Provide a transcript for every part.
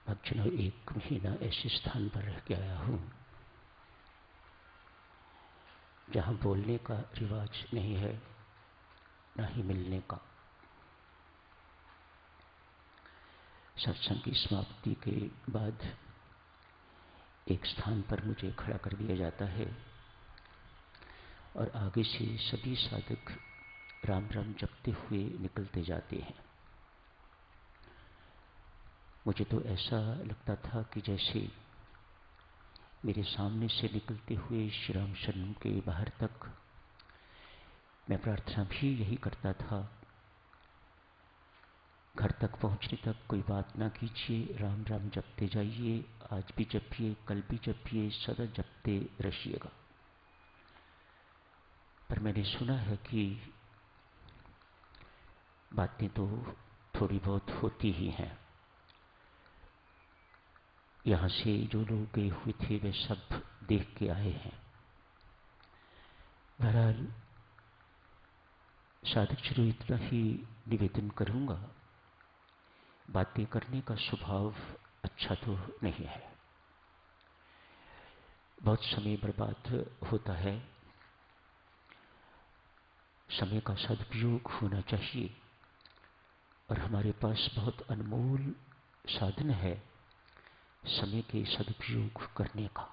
अब एक महीना ऐसे स्थान पर रह के आया हूँ जहाँ बोलने का रिवाज नहीं है, ना ही मिलने का। सत्संग की समाप्ति के बाद एक स्थान पर मुझे खड़ा कर दिया जाता है और आगे से सभी साधक राम राम जपते हुए निकलते जाते हैं। मुझे तो ऐसा लगता था कि जैसे मेरे सामने से निकलते हुए श्री राम शरण के बाहर तक मैं प्रार्थना भी यही करता था, घर तक पहुंचने तक कोई बात ना कीजिए, राम राम जपते जाइए, आज भी जपिए, कल भी जपिए, सदा जपते रहिएगा। पर मैंने सुना है कि बातें तो थोड़ी बहुत होती ही हैं। यहाँ से जो लोग गए हुए थे वे सब देख के आए हैं। बहरहाल साधक चलो इतना ही निवेदन करूंगा, बातें करने का स्वभाव अच्छा तो नहीं है, बहुत समय बर्बाद होता है। समय का सदुपयोग होना चाहिए और हमारे पास बहुत अनमोल साधन है समय के सदुपयोग करने का।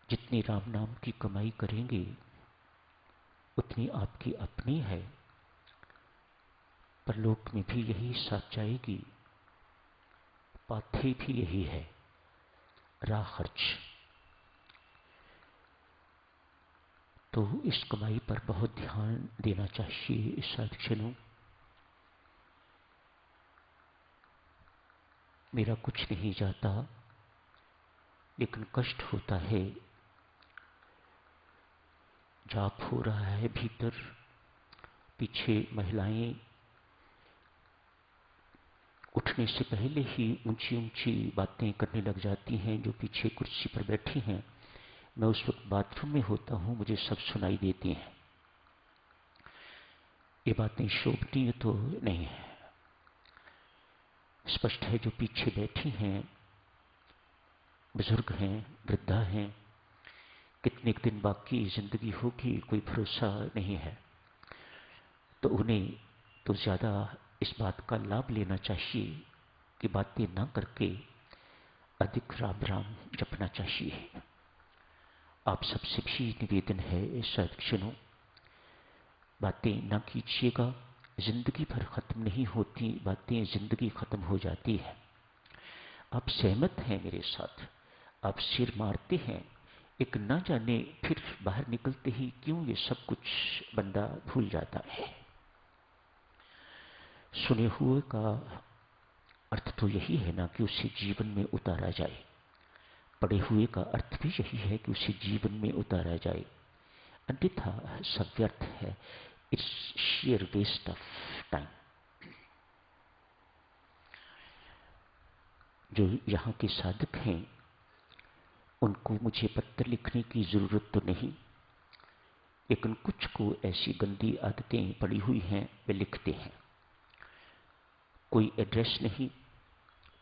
जितनी राम नाम की कमाई करेंगे उतनी आपकी अपनी है, परलोक में भी यही साथ जाएगी, पाथे भी यही है, राह खर्च। तो इस कमाई पर बहुत ध्यान देना चाहिए साधुजनों। मेरा कुछ नहीं जाता, लेकिन कष्ट होता है। जाप हो रहा है भीतर, पीछे महिलाएं उठने से पहले ही ऊंची ऊंची बातें करने लग जाती हैं। जो पीछे कुर्सी पर बैठी हैं, मैं उस वक्त बाथरूम में होता हूं, मुझे सब सुनाई देती हैं। ये बातें शोभनीय तो नहीं है। स्पष्ट है जो पीछे बैठी हैं बुजुर्ग हैं, वृद्धा हैं, कितने दिन बाकी जिंदगी होगी कोई भरोसा नहीं है। तो उन्हें तो ज्यादा इस बात का लाभ लेना चाहिए कि बातें ना करके अधिक राम राम जपना चाहिए। आप सबसे भी निवेदन है सत्संगों, बातें ना कीजिएगा। जिंदगी भर खत्म नहीं होती बातें, जिंदगी खत्म हो जाती है। आप सहमत हैं मेरे साथ, आप सिर मारते हैं, एक ना जाने फिर बाहर निकलते ही क्यों ये सब कुछ बंदा भूल जाता है। सुने हुए का अर्थ तो यही है ना कि उसे जीवन में उतारा जाए, पढ़े हुए का अर्थ भी यही है कि उसे जीवन में उतारा जाए, अन्यथा सब व्यर्थ है। It's sheer waste of time. जो यहाँ के साधक हैं उनको मुझे पत्र लिखने की जरूरत तो नहीं, लेकिन कुछ को ऐसी गंदी आदतें पड़ी हुई हैं वे लिखते हैं। कोई एड्रेस नहीं,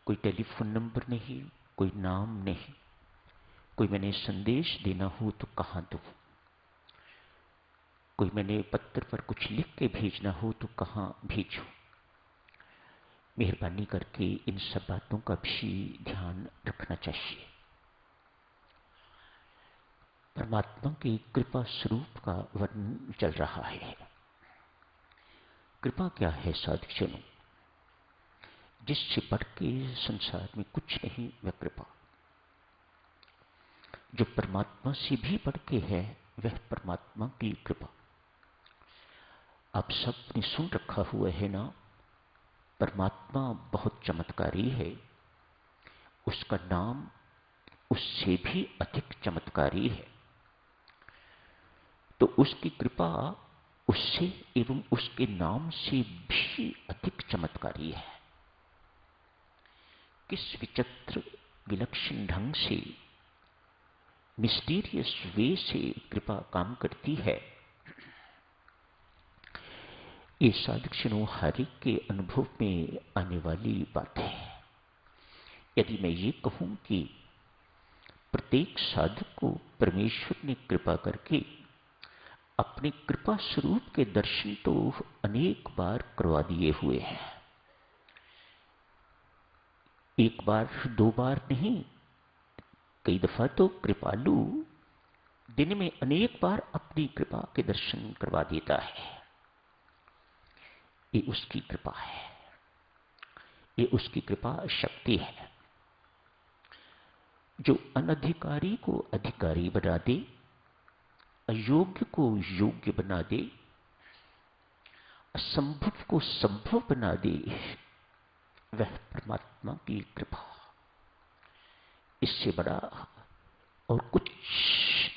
कोई टेलीफोन नंबर नहीं, कोई नाम नहीं, कोई मैंने संदेश देना हो तो कहाँ दूं, कोई मैंने पत्र पर कुछ लिख के भेजना हो तो कहाँ भेजूं। मेहरबानी करके इन सब बातों का भी ध्यान रखना चाहिए। परमात्मा की कृपा स्वरूप का वर्णन चल रहा है। कृपा क्या है साधुजनों? जिससे बढ़ के संसार में कुछ नहीं वह कृपा। जो परमात्मा से भी बढ़ के है वह परमात्मा की कृपा। आप सबने सुन रखा हुआ है ना, परमात्मा बहुत चमत्कारी है, उसका नाम उससे भी अधिक चमत्कारी है। तो उसकी कृपा उससे एवं उसके नाम से भी अधिक चमत्कारी है। किस विचित्र विलक्षण ढंग से, मिस्टीरियस वे से कृपा काम करती है, ये साधक हरि के अनुभव में आने वाली बात है। यदि मैं ये कहूं कि प्रत्येक साधक को परमेश्वर ने कृपा करके अपने कृपा स्वरूप के दर्शन तो अनेक बार करवा दिए हुए हैं, एक बार दो बार नहीं, कई दफा तो कृपालु दिन में अनेक बार अपनी कृपा के दर्शन करवा देता है। ये उसकी कृपा है, ये उसकी कृपा शक्ति है, जो अनधिकारी को अधिकारी बना दे, अयोग्य को योग्य बना दे, असंभव को संभव बना दे। वह परमात्मा की कृपा, इससे बड़ा और कुछ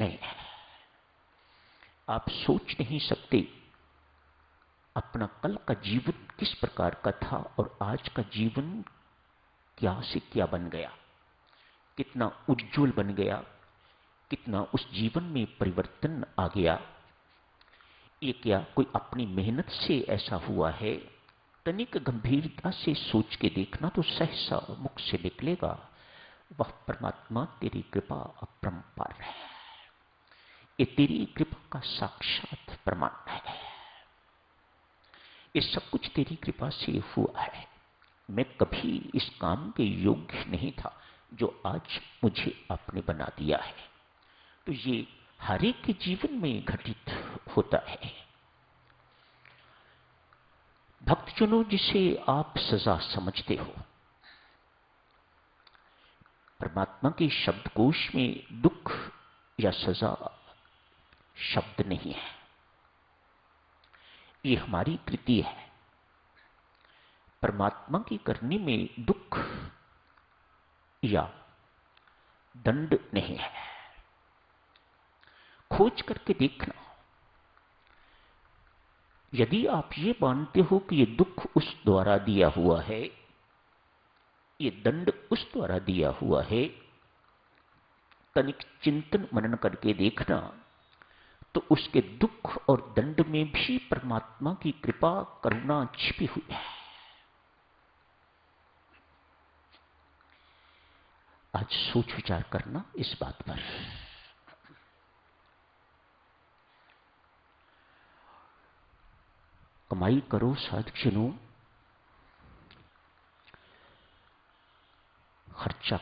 नहीं है। आप सोच नहीं सकते अपना कल का जीवन किस प्रकार का था और आज का जीवन क्या से क्या बन गया, कितना उज्जवल बन गया, कितना उस जीवन में परिवर्तन आ गया। ये क्या कोई अपनी मेहनत से ऐसा हुआ है? तनिक गंभीरता से सोच के देखना तो सहसा मुख से निकलेगा, वह परमात्मा तेरी कृपा अपरंपार है। ये तेरी कृपा का साक्षात प्रमाण है। ये सब कुछ तेरी कृपा से हुआ है। मैं कभी इस काम के योग्य नहीं था जो आज मुझे आपने बना दिया है। तो ये हर एक के जीवन में घटित होता है। भक्तजनों, जिसे आप सजा समझते हो, परमात्मा के शब्दकोश में दुख या सजा शब्द नहीं है। ये हमारी कृति है। परमात्मा की करनी में दुख या दंड नहीं है। खोज करके देखना, यदि आप ये मानते हो कि ये दुख उस द्वारा दिया हुआ है, ये दंड उस द्वारा दिया हुआ है, तनिक चिंतन मनन करके देखना, तो उसके दुख और दंड में भी परमात्मा की कृपा करुणा छिपी हुई है। आज सोच विचार करना इस बात पर। कमाई करो साधकजनों, खर्चा